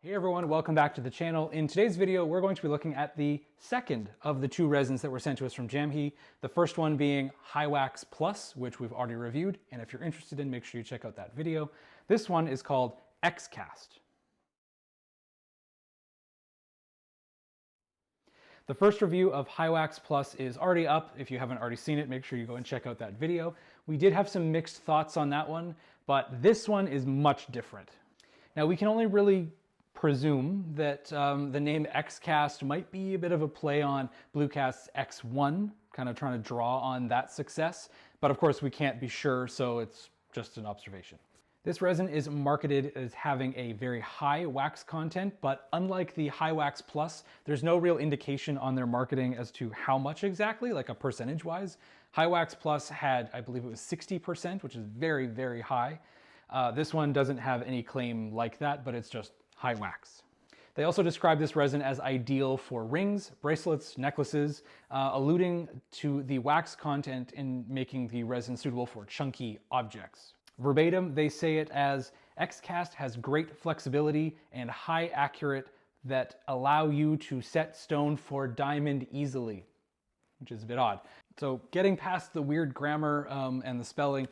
Hey everyone, welcome back to the channel. In today's video, we're going to be looking at the second of the two resins that were sent to us from JamgHe. The first one being High Wax Plus, which we've already reviewed, and if you're interested in, make sure you check out that video. This one is called XCast. The first review of High Wax Plus is already up. If you haven't already seen it, make sure you go and check out that video. We did have some mixed thoughts on that one, but this one is much different. Now, we can only really presume that the name XCast might be a bit of a play on Bluecast's X1, kind of trying to draw on that success. But of course, we can't be sure, so it's just an observation. This resin is marketed as having a very high wax content, but unlike the High Wax Plus, there's no real indication on their marketing as to how much exactly, like a percentage-wise. High Wax Plus had, I believe it was 60%, which is very, very high. This one doesn't have any claim like that, but it's just high wax. They also describe this resin as ideal for rings, bracelets, necklaces, alluding to the wax content in making the resin suitable for chunky objects. Verbatim, they say it as, XCast has great flexibility and high accurate that allow you to set stone for diamond easily, which is a bit odd. So getting past the weird grammar and the spelling,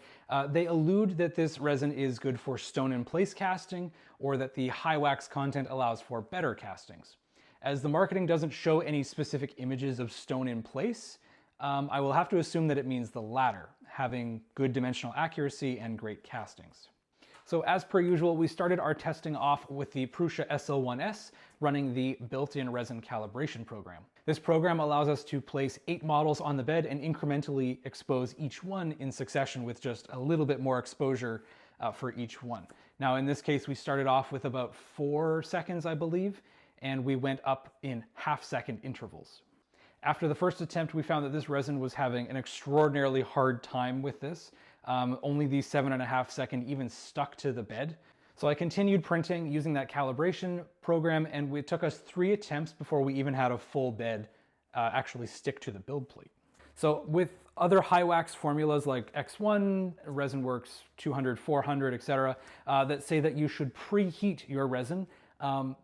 they allude that this resin is good for stone in place casting, or that the high wax content allows for better castings. As the marketing doesn't show any specific images of stone in place, I will have to assume that it means the latter, having good dimensional accuracy and great castings. So as per usual, we started our testing off with the Prusa SL1S running the built-in resin calibration program. This program allows us to place 8 models on the bed and incrementally expose each one in succession with just a little bit more exposure for each one. Now in this case, we started off with about 4 seconds, I believe, and we went up in half-second intervals. After the first attempt, we found that this resin was having an extraordinarily hard time with this. Only the 7.5 second even stuck to the bed. So I continued printing using that calibration program, and it took us 3 attempts before we even had a full bed actually stick to the build plate. So with other high wax formulas like X1, ResinWorks 200, 400, etc., that say that you should preheat your resin,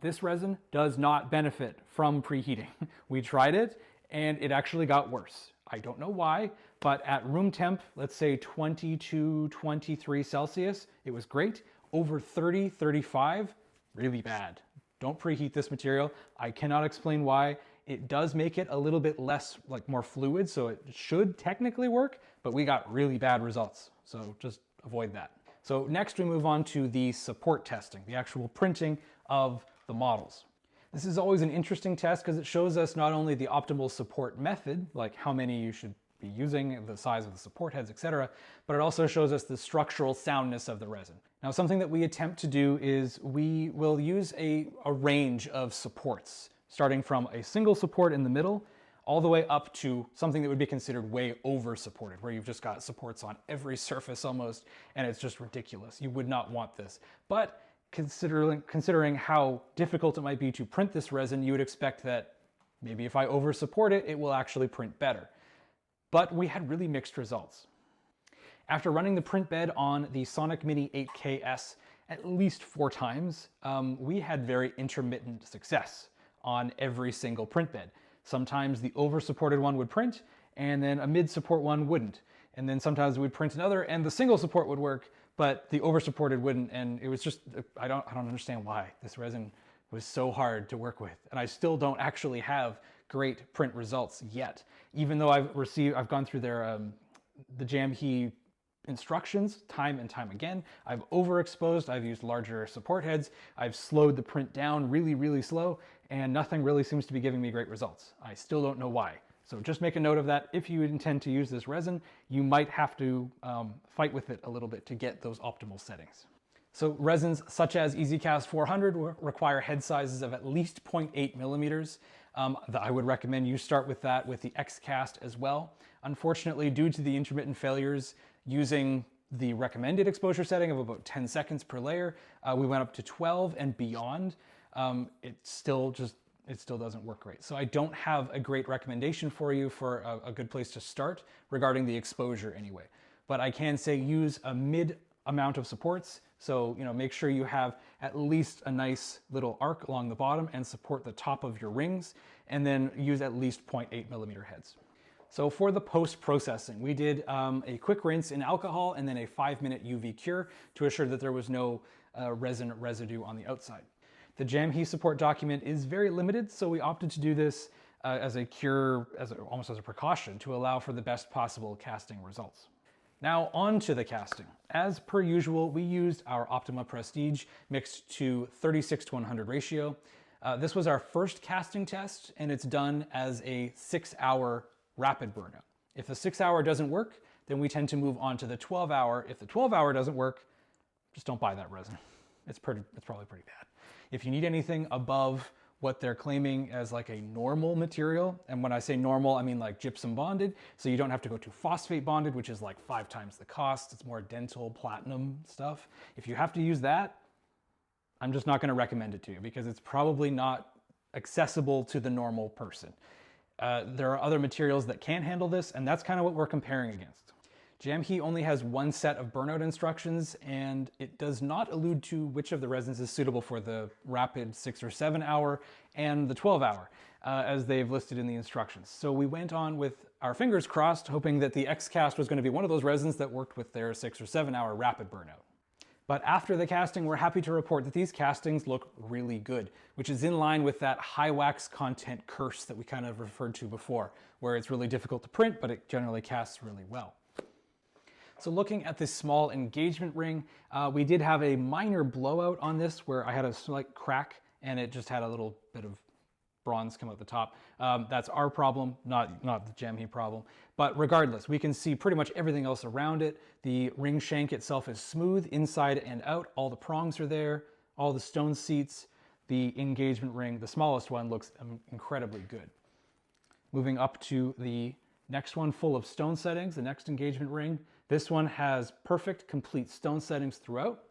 this resin does not benefit from preheating. We tried it, and it actually got worse. I don't know why, but at room temp, let's say 22, 23 Celsius, it was great. Over 30, 35, really bad. Don't preheat this material. I cannot explain why. It does make it a little bit less, more fluid, so it should technically work, but we got really bad results. So just avoid that. So next we move on to the support testing, the actual printing of the models. This is always an interesting test because it shows us not only the optimal support method, like how many you should be using, the size of the support heads, etc., but it also shows us the structural soundness of the resin. Now, something that we attempt to do is we will use a range of supports, starting from a single support in the middle, all the way up to something that would be considered way over supported, where you've just got supports on every surface almost, and it's just ridiculous. You would not want this. But considering how difficult it might be to print this resin, you would expect that maybe if I over support it, it will actually print better. But we had really mixed results. After running the print bed on the Sonic Mini 8KS at least 4 times, we had very intermittent success on every single print bed. Sometimes the over supported one would print, and then a mid support one wouldn't. And then sometimes we'd print another and the single support would work, but the over-supported wouldn't, and it was just, I don't understand why. This resin was so hard to work with, and I still don't actually have great print results yet. Even though I've gone through their, the JamgHe instructions time and time again. I've overexposed, I've used larger support heads, I've slowed the print down really, really slow, and nothing really seems to be giving me great results. I still don't know why. So just make a note of that. If you intend to use this resin, you might have to fight with it a little bit to get those optimal settings. So resins such as XCast 400 require head sizes of at least 0.8 millimeters. I would recommend you start with that with the XCast as well. Unfortunately, due to the intermittent failures using the recommended exposure setting of about 10 seconds per layer, we went up to 12 and beyond. It still doesn't work great. So I don't have a great recommendation for you for a good place to start regarding the exposure anyway. But I can say use a mid amount of supports, So, make sure you have at least a nice little arc along the bottom and support the top of your rings, and then use at least 0.8 millimeter heads. So for the post-processing, we did a quick rinse in alcohol and then a 5-minute UV cure to assure that there was no resin residue on the outside. The JamgHe support document is very limited, so we opted to do this as a cure, almost as a precaution, to allow for the best possible casting results. Now on to the casting. As per usual, we used our Optima Prestige mixed to 36:100 ratio. This was our first casting test, and it's done as a 6-hour rapid burnout. If the 6-hour doesn't work, then we tend to move on to the 12-hour. If the 12-hour doesn't work, just don't buy that resin. It's probably pretty bad. If you need anything above what they're claiming as like a normal material, and when I say normal, I mean like gypsum bonded, so you don't have to go to phosphate bonded, which is like 5 times the cost. It's more dental platinum stuff. If you have to use that, I'm just not going to recommend it to you because it's probably not accessible to the normal person. There are other materials that can handle this, and that's kind of what we're comparing against. JamgHe only has one set of burnout instructions, and it does not allude to which of the resins is suitable for the rapid 6 or 7 hour and the 12-hour, as they've listed in the instructions. So we went on with our fingers crossed, hoping that the XCast was going to be one of those resins that worked with their 6 or 7 hour rapid burnout. But after the casting, we're happy to report that these castings look really good, which is in line with that high wax content curse that we kind of referred to before, where it's really difficult to print, but it generally casts really well. So looking at this small engagement ring, we did have a minor blowout on this where I had a slight crack and it just had a little bit of bronze come out the top. That's our problem, not the JamgHe problem. But regardless, we can see pretty much everything else around it. The ring shank itself is smooth inside and out. All the prongs are there, all the stone seats. The engagement ring, the smallest one, looks incredibly good. Moving up to the next one full of stone settings, the next engagement ring. This one has perfect, complete stone settings throughout.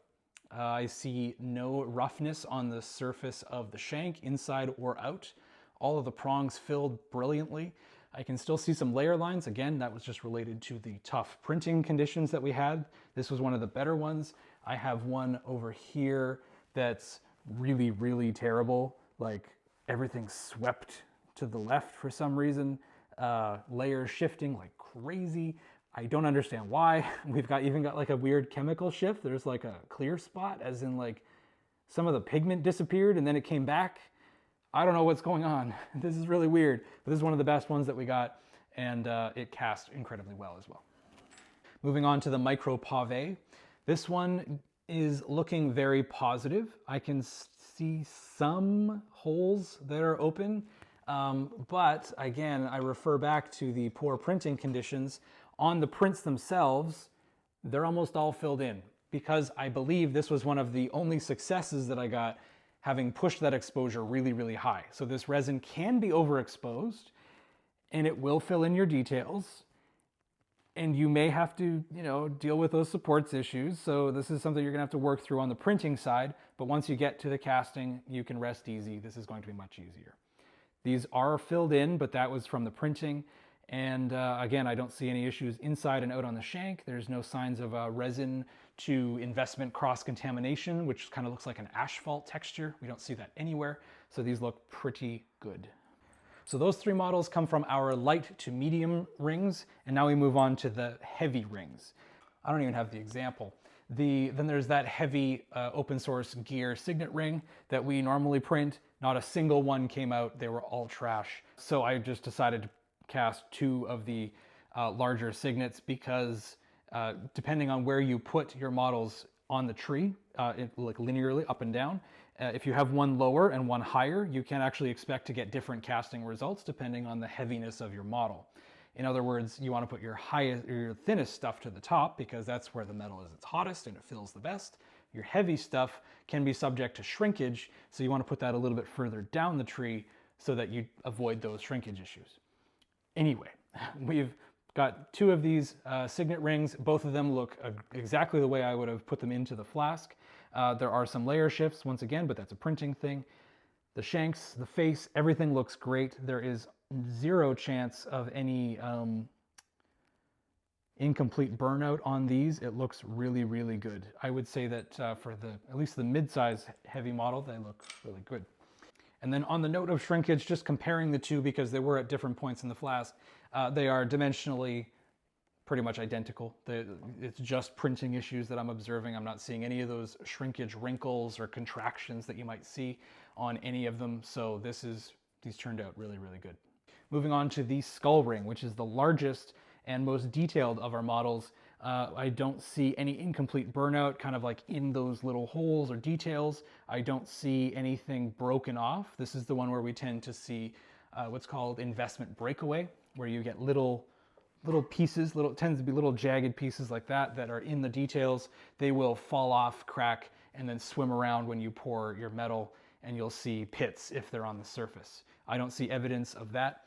I see no roughness on the surface of the shank, inside or out. All of the prongs filled brilliantly. I can still see some layer lines. Again, that was just related to the tough printing conditions that we had. This was one of the better ones. I have one over here that's really, really terrible. Like everything's swept to the left for some reason. Layers shifting like crazy. I don't understand why. We've even got like a weird chemical shift. There's like a clear spot, as in like some of the pigment disappeared and then it came back. I don't know what's going on. This is really weird, but this is one of the best ones that we got, and it cast incredibly well as well. Moving on to the micro pave. This one is looking very positive. I can see some holes that are open, but again, I refer back to the poor printing conditions. On the prints themselves, they're almost all filled in because I believe this was one of the only successes that I got having pushed that exposure really, really high. So this resin can be overexposed and it will fill in your details, and you may have to, deal with those supports issues. So this is something you're gonna have to work through on the printing side, but once you get to the casting, you can rest easy. This is going to be much easier. These are filled in, but that was from the printing. And again, I don't see any issues inside and out on the shank. There's no signs of resin to investment cross-contamination, which kind of looks like an asphalt texture. We don't see that anywhere. So these look pretty good. So those 3 models come from our light to medium rings. And now we move on to the heavy rings. I don't even have the example. Then there's that heavy open source gear signet ring that we normally print. Not a single one came out. They were all trash. So I just decided to cast 2 of the larger signets because depending on where you put your models on the tree, like linearly up and down, if you have one lower and one higher, you can actually expect to get different casting results depending on the heaviness of your model. In other words, you want to put your thinnest stuff to the top because that's where the metal is its hottest and it fills the best. Your heavy stuff can be subject to shrinkage, so you want to put that a little bit further down the tree so that you avoid those shrinkage issues. Anyway, we've got 2 of these signet rings. Both of them look exactly the way I would have put them into the flask. There are some layer shifts once again, but that's a printing thing. The shanks, the face, everything looks great. There is 0 chance of any incomplete burnout on these, it looks really, really good. I would say that for at least the mid-size heavy model, they look really good. And then on the note of shrinkage, just comparing the two because they were at different points in the flask, they are dimensionally pretty much identical. It's just printing issues that I'm observing. I'm not seeing any of those shrinkage wrinkles or contractions that you might see on any of them. So these turned out really, really good. Moving on to the skull ring, which is the largest and most detailed of our models. I don't see any incomplete burnout kind of like in those little holes or details. I don't see anything broken off. This is the one where we tend to see what's called investment breakaway, where you get little pieces, tends to be little jagged pieces like that are in the details. They will fall off, crack, and then swim around when you pour your metal, and you'll see pits if they're on the surface. I don't see evidence of that.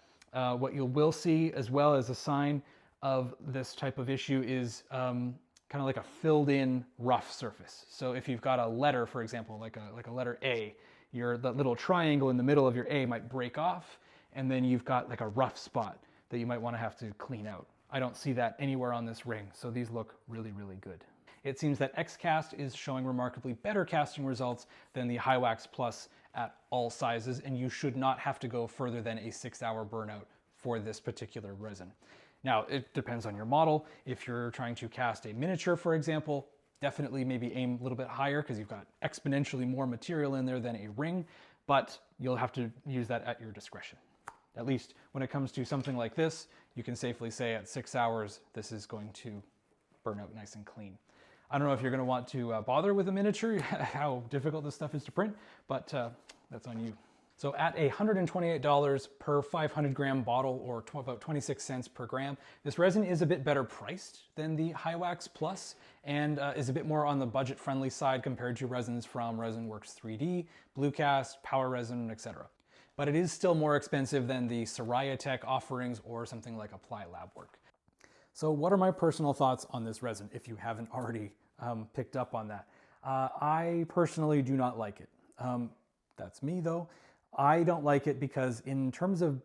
What you will see, as well as a sign of this type of issue, is kind of like a filled in rough surface. So if you've got a letter, for example, like a letter A, that little triangle in the middle of your A might break off, and then you've got like a rough spot that you might want to have to clean out. I don't see that anywhere on this ring, so these look really, really good. It seems that XCast is showing remarkably better casting results than the Hi-Wax Plus at all sizes, and you should not have to go further than a 6-hour burnout for this particular resin. Now, it depends on your model. If you're trying to cast a miniature, for example, definitely maybe aim a little bit higher because you've got exponentially more material in there than a ring, but you'll have to use that at your discretion. At least when it comes to something like this, you can safely say at 6 hours, this is going to burn out nice and clean. I don't know if you're going to want to bother with a miniature, how difficult this stuff is to print, but that's on you. So at $128 per 500 gram bottle, or about 26 cents per gram, this resin is a bit better priced than the Hi-Wax Plus, and is a bit more on the budget-friendly side compared to resins from ResinWorks 3D, Bluecast, Power Resin, etc. But it is still more expensive than the Soraya Tech offerings or something like Apply Lab Work. So what are my personal thoughts on this resin, if you haven't already picked up on that? I personally do not like it. That's me though. I don't like it because in terms of,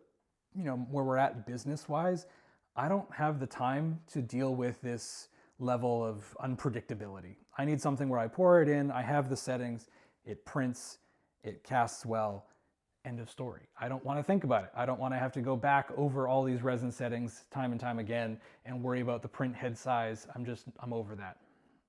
where we're at business-wise, I don't have the time to deal with this level of unpredictability. I need something where I pour it in, I have the settings, it prints, it casts well, end of story. I don't want to think about it. I don't want to have to go back over all these resin settings time and time again and worry about the print head size. I'm over that.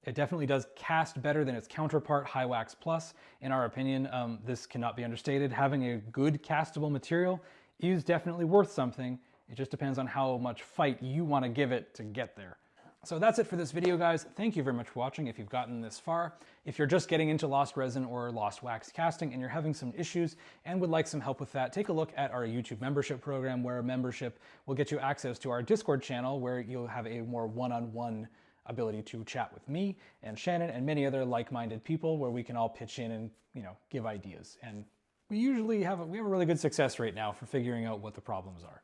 It definitely does cast better than its counterpart, Hi-Wax Plus. In our opinion, this cannot be understated. Having a good castable material is definitely worth something. It just depends on how much fight you want to give it to get there. So that's it for this video, guys. Thank you very much for watching if you've gotten this far. If you're just getting into lost resin or lost wax casting and you're having some issues and would like some help with that, take a look at our YouTube membership program, where a membership will get you access to our Discord channel, where you'll have a more one-on-one ability to chat with me and Shannon and many other like-minded people, where we can all pitch in and give ideas. And we usually have a really good success rate now for figuring out what the problems are.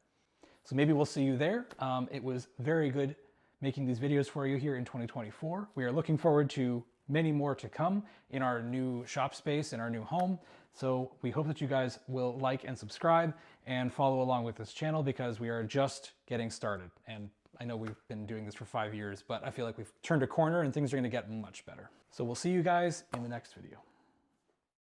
So maybe we'll see you there. It was very good making these videos for you here in 2024. We are looking forward to many more to come in our new shop space and our new home. So we hope that you guys will like and subscribe and follow along with this channel, because we are just getting started. And I know we've been doing this for 5 years, but I feel like we've turned a corner and things are going to get much better. So we'll see you guys in the next video.